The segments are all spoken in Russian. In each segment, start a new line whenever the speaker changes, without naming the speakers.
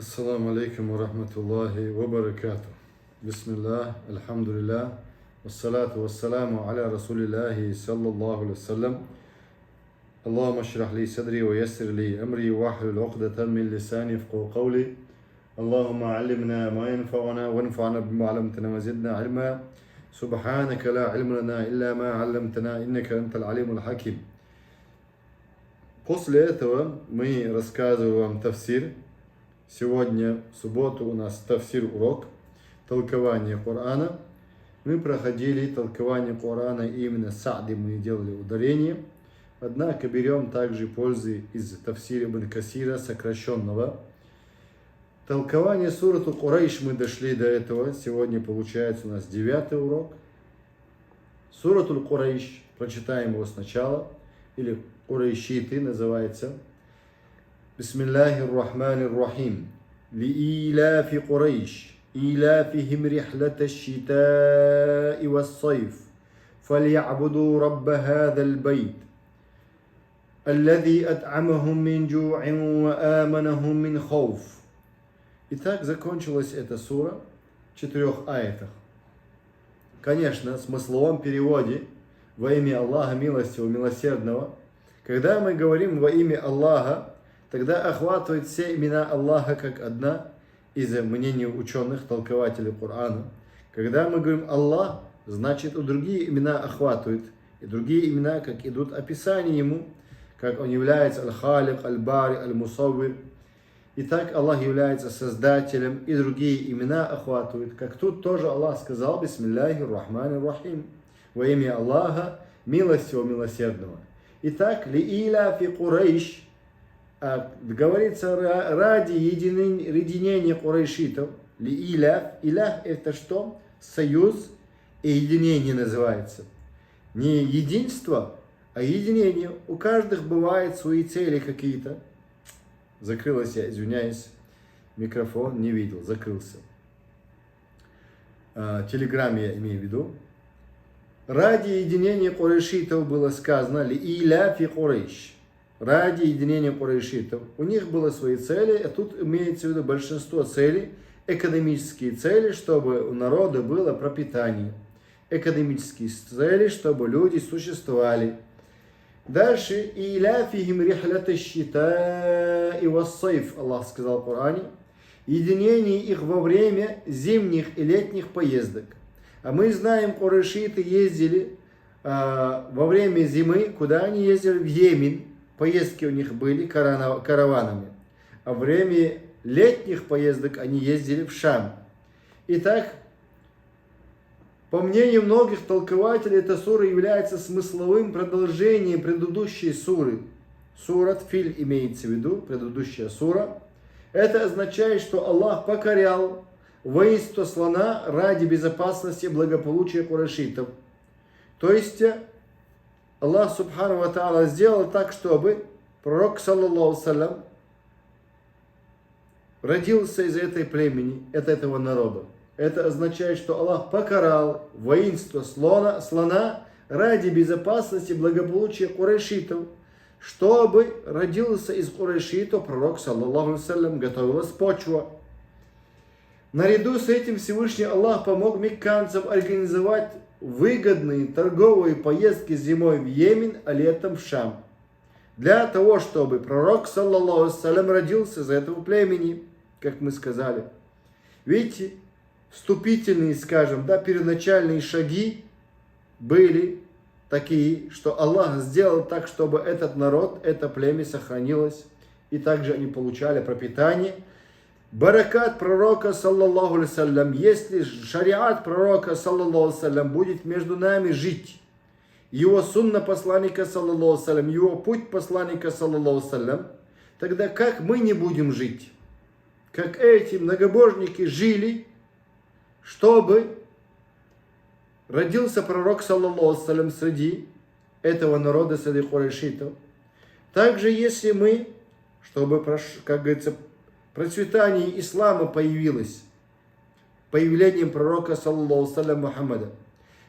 Ассаламу алейкум ва рахматуллахи ва баракату. Бисмиллах, альхамдулиллах, вассалату вассаламу аля расулиллахи саллаллаху алейхи вассалям. Аллахумма шрах ли садри ва яссир ли амри ва ахлул уқдатан мин лисани яфқаху қавли. Аллахумма аллимна ма янфауна ва анфa'на бимма 'алламтана ва зидна илма. Субханака ла илма лана илля ма 'алламтана иннака антал алимул хаким. После этого мы рассказываем вам тафсир. Сегодня, в субботу, у нас тафсир урок, толкование Корана. Мы проходили толкование Корана именно Са'ди, мы делали ударение. Однако берем также пользы из тафсира Ибн Касира, сокращенного. Толкование сурату Курайш мы дошли до этого. Сегодня получается у нас 9-й урок. Сурату Курайш, прочитаем его сначала, или Курайшиты называется. Бисмиллахир рахманир рахим. Лииляфи Курайш. إيلافهم رحلة الشتاء والصيف فليعبدوا رب هذا البيت الذي أطعمهم من جوع وآمنهم من خوف. Итак, закончилась эта сура в 4 аятах. Конечно, в смысловом переводе во имя Аллаха Милостивого, Милосердного. Когда мы говорим во имя Аллаха, тогда охватывает все имена Аллаха как одна из мнений ученых, толкователей Корана. Когда мы говорим Аллах, значит и другие имена охватывают. И другие имена, как идут описания Ему, как Он является Аль-Халик, Аль-Бари, Аль-Мусаввир. Итак, Аллах является Создателем, и другие имена охватывают. Как тут тоже Аллах сказал, Бисмиллахир рахманир рахим, во имя Аллаха, Милостивого, Милосердного. Итак, Лииляфи Курайш, говорится ради единения курайшитов. Иляф это что? Союз и единение называется. Не единство, а единение. У каждых бывают свои цели какие-то. Закрылась я, извиняюсь, микрофон не видел, закрылся. Телеграмме я имею в виду. Ради единения курайшитов было сказано Иляфи Курайш. Ради единения курайшитов. У них были свои цели, а тут имеется в виду большинство целей, экономические цели, чтобы у народа было пропитание. Экономические цели, чтобы люди существовали. Дальше, «Иляфихим рихлята щитаи вассайф», Аллах сказал в Коране, единение их во время зимних и летних поездок. А мы знаем, курайшиты ездили во время зимы, куда они ездили? В Йемен. Поездки у них были караванами. А во время летних поездок они ездили в Шам. Итак, по мнению многих толкователей, эта сура является смысловым продолжением предыдущей суры. Сурат Филь имеется в виду, предыдущая сура. Это означает, что Аллах покорял воинство слона ради безопасности и благополучия курайшитов. То есть, Аллах Субхану ва Та'аля сделал так, чтобы пророк, саллаллаху салям, родился из этой племени, от этого народа. Это означает, что Аллах покарал воинство слона ради безопасности и благополучия курайшитов, чтобы родился из курайшитов пророк, саллаллаху салям, готовилась почва. Наряду с этим Всевышний Аллах помог мекканцам организовать выгодные торговые поездки зимой в Йемен, а летом в Шам. Для того, чтобы пророк, саллаллаху салям, родился из этого племени, как мы сказали. Видите, вступительные, скажем, первоначальные шаги были такие, что Аллах сделал так, чтобы этот народ, это племя сохранилось, и также они получали пропитание. Баракат пророка, саллаллаху алейхи, если шариат пророка, саллаллаху алейхи, будет между нами жить, его сунна посланника, саллаллаху алейхи, его путь посланника, саллаллаху алейхи, тогда как мы не будем жить? Как эти многобожники жили, чтобы родился пророк, саллаллаху алейхи, среди этого народа, среди курайшитов. Также если мы, чтобы, как говорится, процветание ислама появилось появлением пророка, саллаллаху алейхи Мухаммада.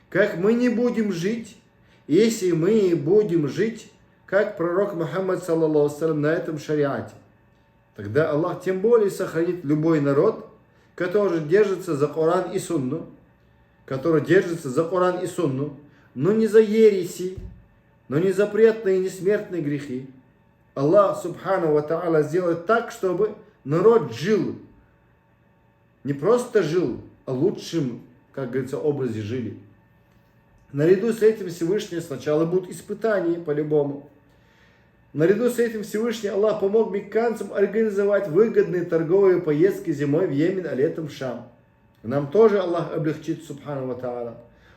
Как мы не будем жить, если мы будем жить, как пророк Мухаммад, саллаллаху алейхи на этом шариате. Тогда Аллах тем более сохранит любой народ, который держится за Коран и Сунну, но не за ереси, но не запретные и несмертные грехи. Аллах, субхану ва та'аля, сделает так, чтобы народ жил. Не просто жил, а лучшим, как говорится, образе жили. Наряду с этим Всевышний сначала будут испытания по-любому. Наряду с этим Всевышний Аллах помог мекканцам организовать выгодные торговые поездки зимой в Йемен, а летом в Шам. Нам тоже Аллах облегчит, субхану ва та'аля.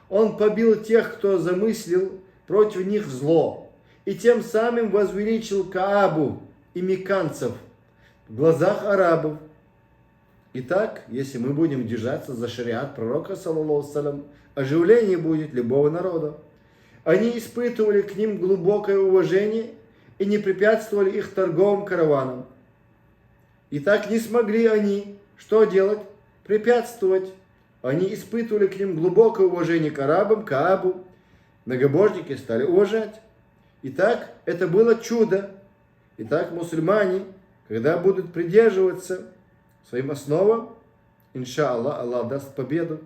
Он побил тех, кто замыслил против них зло, и тем самым возвеличил Каабу и мекканцев в глазах арабов. Итак, если мы будем держаться за шариат пророка, саллаллаху салям, оживление будет любого народа. Они испытывали к ним глубокое уважение и не препятствовали их торговым караванам. И так не смогли они, что делать? Препятствовать. Они испытывали к ним глубокое уважение к арабам, к Каабу. Многобожники стали уважать. Итак, это было чудо. Итак, мусульмане, когда будут придерживаться своим основам, иншаллах, Аллах даст победу.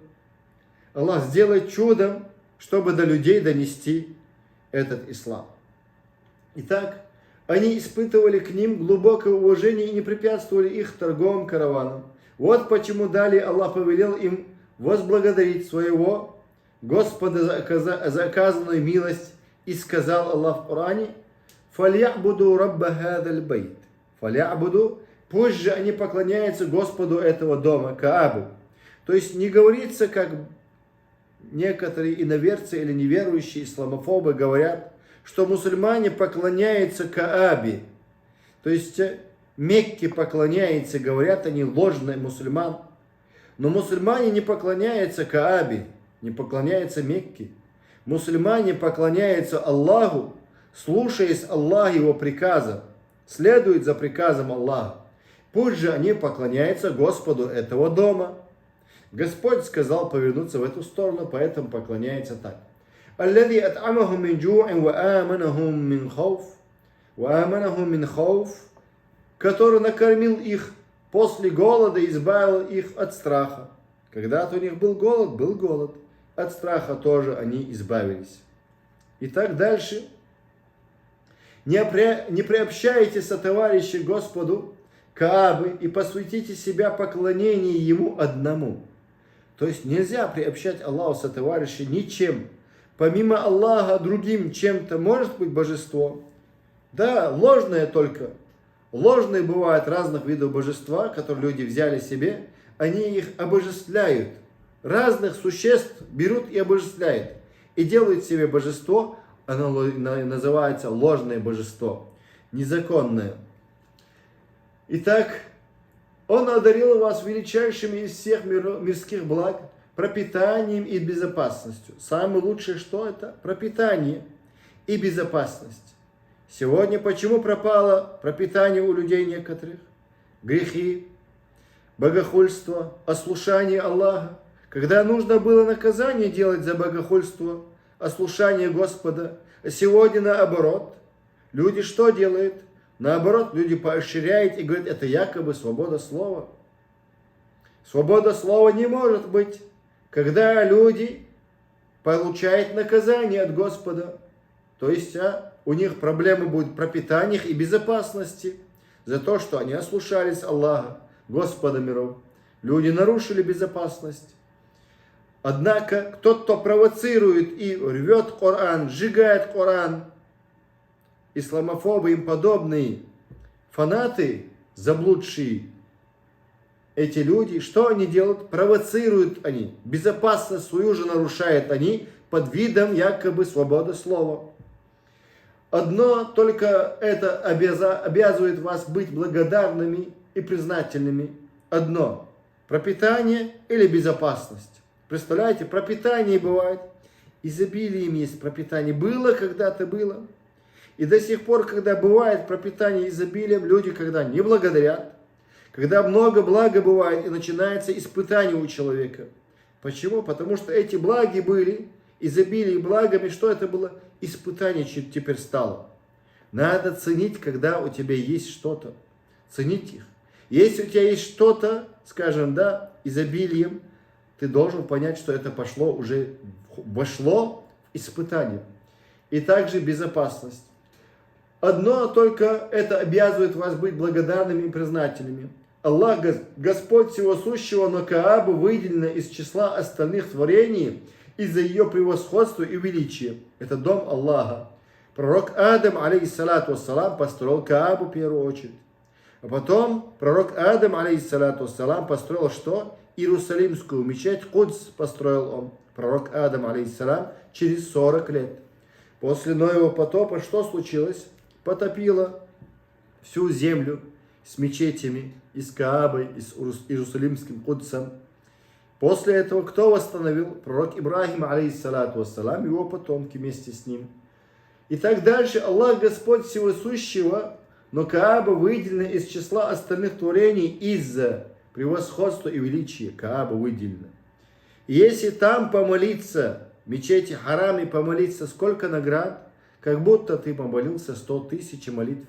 Аллах сделает чудом, чтобы до людей донести этот ислам. Итак, они испытывали к ним глубокое уважение и не препятствовали их торговым караванам. Вот почему далее Аллах повелел им возблагодарить своего Господа за оказанную милость. И сказал Аллах в Коране: «Фалябуду рабба хадаль байт». «Фалябуду», пусть же они поклоняются Господу этого дома, Каабу. То есть не говорится, как некоторые иноверцы или неверующие исламофобы говорят, что мусульмане поклоняются Каабе. То есть Мекке поклоняются, говорят они, ложные мусульман. Но мусульмане не поклоняются Каабе, не поклоняются Мекке. Мусульмане поклоняются Аллаху, слушаясь Аллаха, Его приказа, следуют за приказом Аллаха. Пусть же они поклоняются Господу этого дома. Господь сказал повернуться в эту сторону, поэтому поклоняется так. «Аллади ат'амахум мин джу'ин ва аманахум мин хауф», который накормил их после голода и избавил их от страха. Когда-то у них был голод. От страха тоже они избавились. Итак, дальше. Не приобщайте сотоварищи Господу Каабы и посвятите себя поклонению Ему одному. То есть нельзя приобщать Аллаху сотоварищей ничем. Помимо Аллаха другим чем-то может быть божество. Да, ложное только. Ложные бывают разных видов божества, которые люди взяли себе. Они их обожествляют. Разных существ берут и обожествляют. И делают себе божество, оно называется ложное божество, незаконное. Итак, Он одарил вас величайшими из всех мирских благ, пропитанием и безопасностью. Самое лучшее что это? Пропитание и безопасность. Сегодня почему пропало пропитание у людей некоторых? Грехи, богохульство, ослушание Аллаха. Когда нужно было наказание делать за богохульство, ослушание Господа, а сегодня наоборот. Люди что делают? Наоборот, люди поощряют и говорят, это якобы свобода слова. Свобода слова не может быть, когда люди получают наказание от Господа. То есть у них проблемы будут в пропитаниях и безопасности за то, что они ослушались Аллаха, Господа миров. Люди нарушили безопасность. Однако, тот, кто провоцирует и рвет Коран, сжигает Коран, исламофобы и им подобные фанаты, заблудшие, эти люди, что они делают? Провоцируют они. Безопасность свою же нарушают они под видом якобы свободы слова. Одно только это обязывает вас быть благодарными и признательными. Одно. Пропитание или безопасность. Представляете, пропитание бывает. Изобилием есть пропитание. Было когда-то было. И до сих пор, когда бывает пропитание изобилием, люди когда не благодарят. Когда много блага бывает и начинается испытание у человека. Почему? Потому что эти благи были, изобилие благами, что это было? Испытание теперь стало. Надо ценить, когда у тебя есть что-то. ценить их. Если у тебя есть что-то, скажем, да, изобилием, ты должен понять, что это вошло в испытание. И также безопасность. Одно только это обязывает вас быть благодарными и признательными. Аллах, Господь Всего Сущего, но Каабу выделена из числа остальных творений из-за ее превосходства и величия. Это дом Аллаха. Пророк Адам, алейхиссалату вассалам, построил Каабу в первую очередь. А потом пророк Адам, алейхиссалату вассалам, построил что? Иерусалимскую мечеть, Кудс построил он. Пророк Адам, алейхиссалам, через 40 лет. После Ноева потопа что случилось? Потопило всю землю с мечетями, и с Каабой, и с Иерусалимским Кудсом. После этого кто восстановил? Пророк Ибрахим, алейхиссалату вассалам, его потомки вместе с ним. И так дальше. Аллах, Господь Всего Сущего, но Кааба выделена из числа остальных творений из-за превосходства и величия. Кааба выделена. И если там помолиться, в мечети Хараме помолиться, сколько наград? Как будто ты помолился 100 тысяч молитв.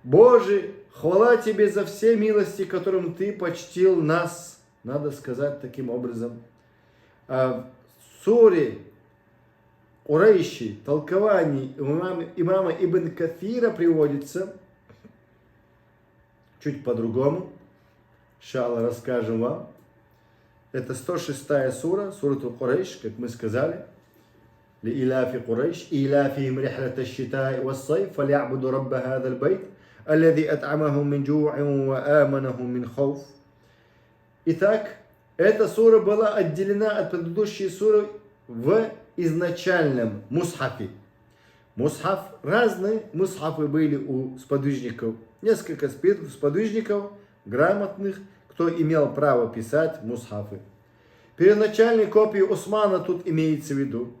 Боже, хвала Тебе за все милости, которым Ты почтил нас. Надо сказать таким образом. В суре Курейши, толкование имама Ибн Кафира приводится чуть по-другому. Иншаллах, расскажем вам. Это 106-я сура, сурату Курейш, как мы сказали. لإلاف قريش إيلافهم رحلة الشتاء والصيف فليعبدوا رب هذا البيت الذي أطعمهم من جوع وآمنهم من خوف. Итак, эта сура была отделена от предыдущей суры в изначальном мусхафе. Мусхаф, разные мусхафы были у сподвижников. Несколько сподвижников, грамотных, кто имел право писать мусхафы. Первоначальные копии Усмана тут имеется в виду.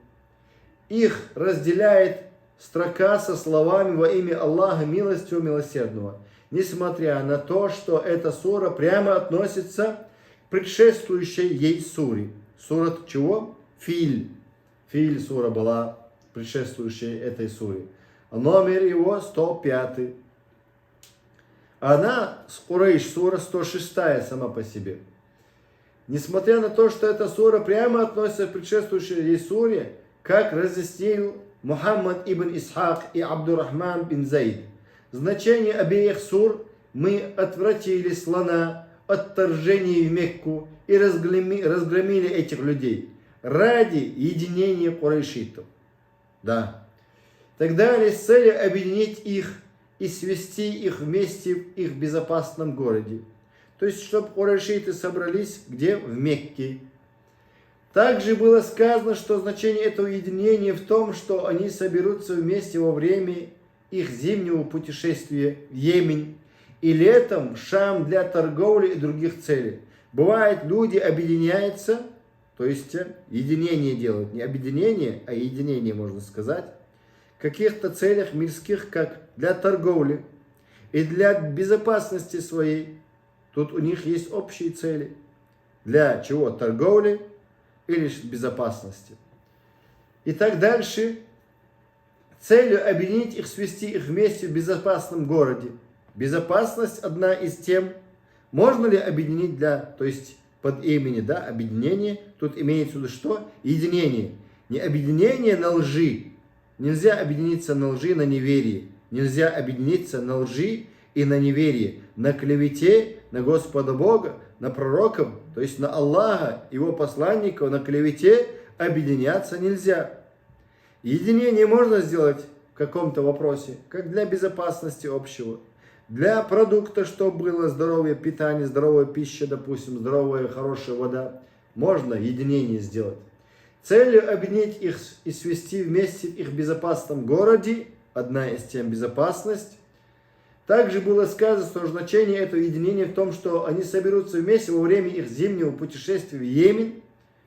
Их разделяет строка со словами «Во имя Аллаха милостивого милосердного», несмотря на то, что эта сура прямо относится к предшествующей ей суре. Сура чего? Филь. Филь сура была предшествующей этой суре. Номер его 105. Она, Курейш, сура 106 сама по себе. Несмотря на то, что эта сура прямо относится к предшествующей ей суре, как разъяснил Мухаммад ибн Исхак и Абдуррахман бин Заид. Значение обеих сур: мы отвратили слона от вторжения в Мекку и разгромили этих людей ради единения курайшитов. Да. Так далее, с целью объединить их и свести их вместе в их безопасном городе. То есть, чтобы курайшиты собрались где? В Мекке. Также было сказано, что значение этого единения в том, что они соберутся вместе во время их зимнего путешествия в Йемен и летом в Шам для торговли и других целей. Бывает, люди объединяются, то есть единение делают, не объединение, а единение, можно сказать, в каких-то целях мирских, как для торговли и для безопасности своей. Тут у них есть общие цели. Для чего? Торговли или безопасности. И так дальше. Целью объединить их, свести их вместе в безопасном городе. Безопасность одна из тем, можно ли объединить то есть под имени, да, объединение, тут имеется в виду что? Единение. Не объединение на лжи. Нельзя объединиться на лжи, на неверии. Нельзя объединиться на лжи и на неверии, на клевете, на Господа Бога, на пророков, то есть на Аллаха, его посланников, на клевете объединяться нельзя. Единение можно сделать в каком-то вопросе, как для безопасности общего, для продукта, чтобы было здоровое питание, здоровая пища, допустим, здоровая, хорошая вода, можно единение сделать. Целью объединить их и свести вместе в их безопасном городе, одна из тем безопасность. Также было сказано, что значение этого единения в том, что они соберутся вместе во время их зимнего путешествия в Йемен,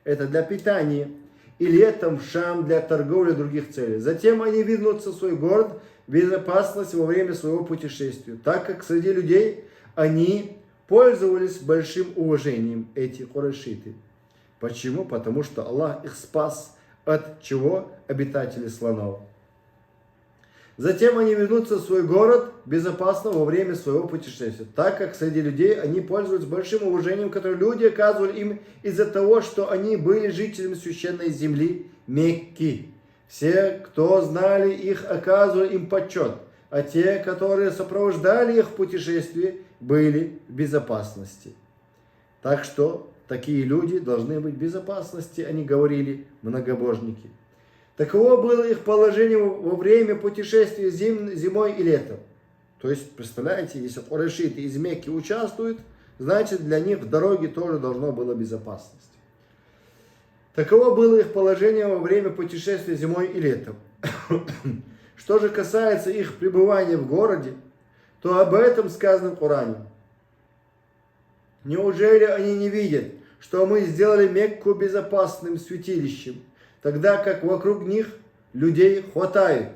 это для питания, и летом в Шам для торговли и других целей. Затем они вернутся в свой город в безопасность во время своего путешествия, так как среди людей они пользовались большим уважением, эти курайшиты. Почему? Потому что Аллах их спас от чего? Обитателей слонов. Затем они вернутся в свой город безопасно во время своего путешествия, так как среди людей они пользуются большим уважением, которое люди оказывали им из-за того, что они были жителями священной земли Мекки. Все, кто знали их, оказывали им почет, а те, которые сопровождали их в путешествии, были в безопасности. Так что такие люди должны быть в безопасности, они говорили многобожники. Таково было их положение во время путешествия зимой и летом. То есть, представляете, если курайшиты из Мекки участвуют, значит для них в дороге тоже должно было безопасность. Таково было их положение во время путешествия зимой и летом. Что же касается их пребывания в городе, то об этом сказано в Коране. Неужели они не видят, что мы сделали Мекку безопасным святилищем, тогда как вокруг них людей хватает,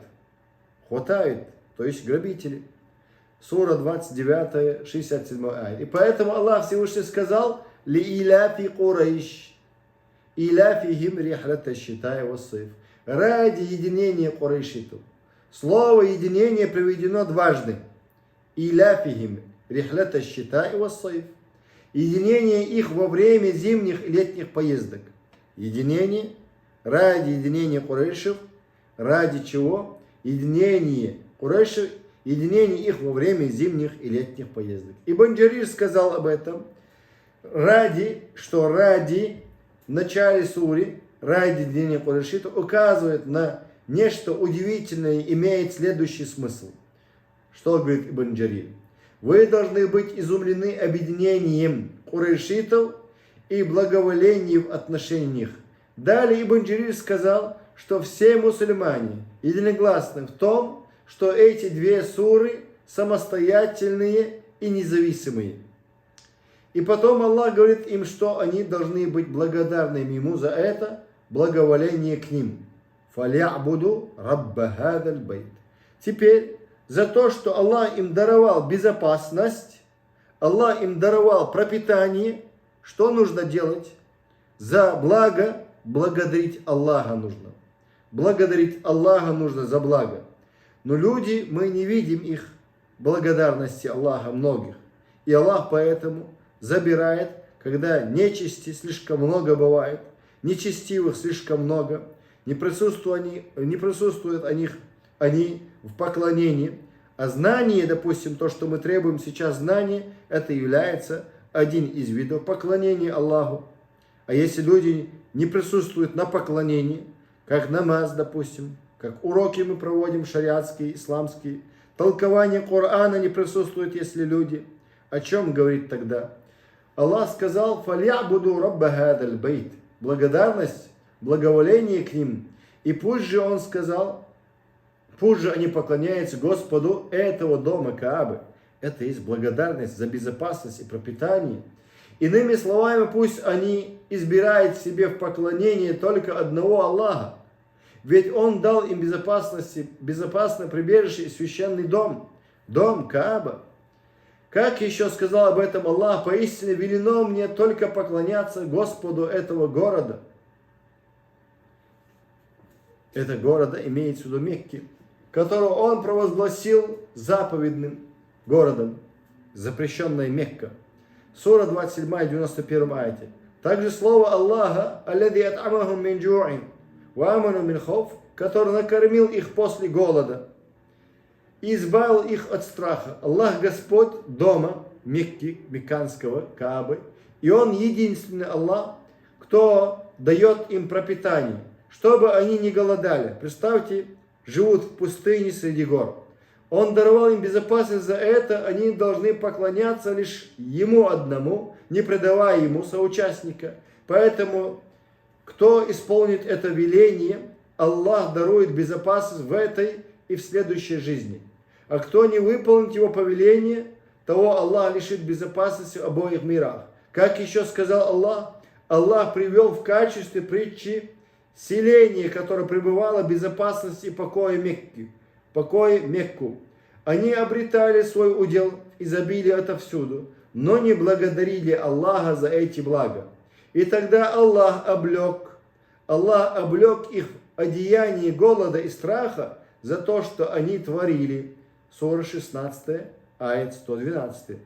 то есть грабители. Сура 29, 67 ая. И поэтому Аллах Всевышний сказал: «Ли иляфи Курайш, иляфихим рихлата шитая вассайф». Ради единения курайшитов. Слово единение приведено дважды. Иляфихим рихлата шитая вассайф. Единение их во время зимних и летних поездок. Единение ради единения курайшев. Ради чего? Единение курайшев, единение их во время зимних и летних поездок. Ибн Джарир сказал об этом, ради в начале суры, ради единения курайшитов указывает на нечто удивительное, имеет следующий смысл. Что говорит Ибн Джарир? Вы должны быть изумлены объединением курайшитов и благоволением в отношениях. Далее Ибн Джарир сказал, что все мусульмане единогласны в том, что эти две суры самостоятельные и независимые. И потом Аллах говорит им, что они должны быть благодарными Ему за это благоволение к ним. «Фалябуду рабба хадаль байт». Теперь, за то, что Аллах им даровал безопасность, Аллах им даровал пропитание, что нужно делать? За благо благодарить Аллаха нужно. Благодарить Аллаха нужно за благо. Но люди, мы не видим их благодарности Аллаха многих. И Аллах поэтому забирает, когда нечисти слишком много бывает, нечестивых слишком много, не присутствуют они в поклонении. А знание, допустим, то, что мы требуем сейчас знания, это является один из видов поклонения Аллаху. А если люди не присутствуют на поклонении, как намаз, допустим, как уроки мы проводим шариатские, исламские, толкование Корана не присутствует, если люди, о чем говорит тогда? Аллах сказал: «Фалябуду рабба хадаль байт». Благодарность, благоволение к ним. И пусть же он сказал, пусть же они поклоняются Господу этого дома Каабы. Это есть благодарность за безопасность и пропитание. Иными словами, пусть они избирают себе в поклонении только одного Аллаха. Ведь Он дал им безопасное прибежище и священный дом. Дом Кааба. Как еще сказал об этом Аллах: «Поистине велено мне только поклоняться Господу этого города». Это города имеется в виду Мекки, которого Он провозгласил заповедным городом, запрещенная Мекка. Сура 27, 91 аяте. Также слово Аллаха, «Аллади ат'амахум мин джу'ин, ва аману мин хауф», который накормил их после голода и избавил их от страха. Аллах Господь дома Мекки, Мекканского, Каабы, и Он единственный Аллах, кто дает им пропитание, чтобы они не голодали. Представьте, живут в пустыне среди гор. Он даровал им безопасность, за это они должны поклоняться лишь Ему одному, не предавая Ему соучастника. Поэтому, кто исполнит это веление, Аллах дарует безопасность в этой и в следующей жизни. А кто не выполнит Его повеление, того Аллах лишит безопасности в обоих мирах. Как еще сказал Аллах, Аллах привел в качестве притчи селение, которое пребывало в безопасности и покое Мекку. Они обретали свой удел, изобилие отовсюду, но не благодарили Аллаха за эти блага. И тогда Аллах облег их в одеяние голода и страха, за то, что они творили. Сура 16, аят 112.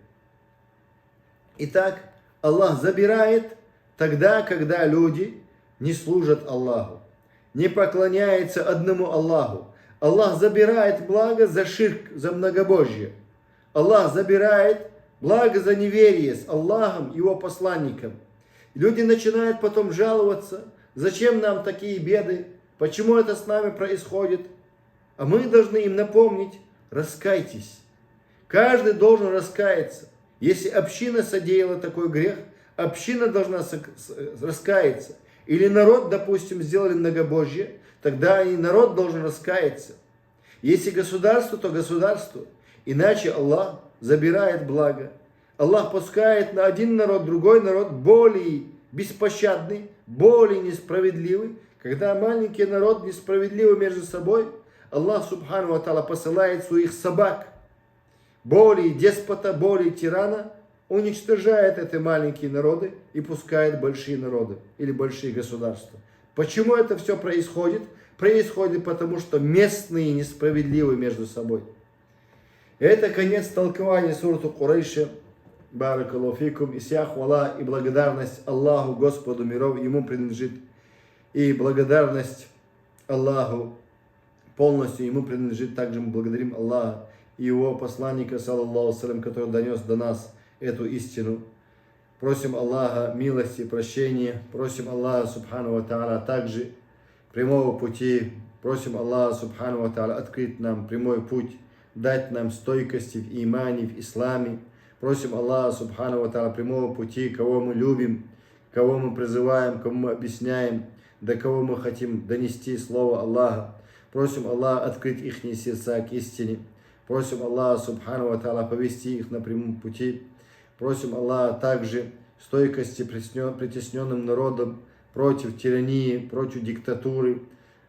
Итак, Аллах забирает тогда, когда люди не служат Аллаху, не поклоняются одному Аллаху. Аллах забирает благо за ширк, за многобожие. Аллах забирает благо за неверие с Аллахом, Его посланником. Люди начинают потом жаловаться, зачем нам такие беды, почему это с нами происходит. А мы должны им напомнить: раскайтесь. Каждый должен раскаяться. Если община содеяла такой грех, община должна раскаяться. Или народ, допустим, сделали многобожие, тогда и народ должен раскаяться. Если государство, то государство. Иначе Аллах забирает благо. Аллах пускает на один народ, другой народ более беспощадный, более несправедливый. Когда маленький народ несправедливый между собой, Аллах Субхану ва Тааля посылает своих собак, более деспота, более тирана, уничтожает эти маленькие народы и пускает большие народы или большие государства. Почему это все происходит? Происходит потому, что местные несправедливы между собой. Это конец толкования суры Курейша. Баракаллаху фикум. И вся хвала и благодарность Аллаху, Господу миров, Ему принадлежит. И благодарность Аллаху полностью Ему принадлежит. Также мы благодарим Аллаха и Его посланника, саллаллаху салям, который донес до нас эту истину. Просим Аллаха милости, прощения. Просим Аллаха Субхану ва Тааля также прямого пути. Просим Аллаха Субхану ва Тааля открыть нам прямой путь, дать нам стойкости в имане, в исламе. Просим Аллаха Субхану ва Тааля прямого пути, кого мы любим, кого мы призываем, кому мы объясняем, до кого мы хотим донести слово Аллаха. Просим Аллаха открыть их сердца к истине. Просим Аллаха Субхану ва Тааля повести их на прямом пути. Просим Аллаха также стойкости притесненным народам против тирании, против диктатуры,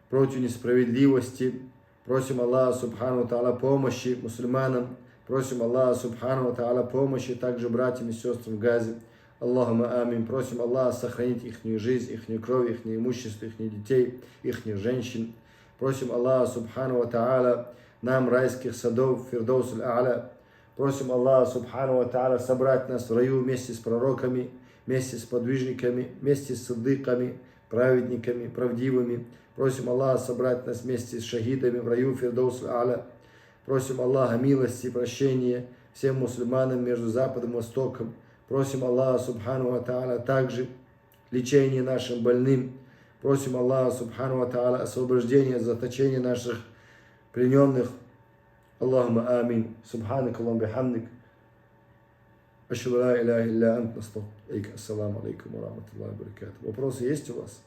против несправедливости. Просим Аллаха Субхану ва Тааля помощи мусульманам. Просим Аллаха Субхану ва Тааля помощи также братьям и сестрам в Газе. Аллахума амин. Просим Аллаха сохранить их жизнь, их кровь, их имущество, их детей, их женщин. Просим Аллаха Субхану ва Тааля нам райских садов, Фирдаус аль-А'ля. Просим Аллаха Субхану ва Тааля собрать нас в раю вместе с пророками, вместе с подвижниками, вместе с саддыками, праведниками, правдивыми. Просим Аллаха собрать нас вместе с шахидами в раю Фирдаус аль-А'ля. Просим Аллаха милости и прощения всем мусульманам между Западом и Востоком. Просим Аллаха Субхану ва Тааля также лечение нашим больным. Просим Аллаха Субхану ва Тааля освобождение, заточение наших плененных. Аллахума амин. Субханак Аллахум бихамдик. Ашхаду ла иляха илля ант, настагфирука. Ассаламу алейкум ва рахматуллахи ва баракатуху. Вопросы есть у вас?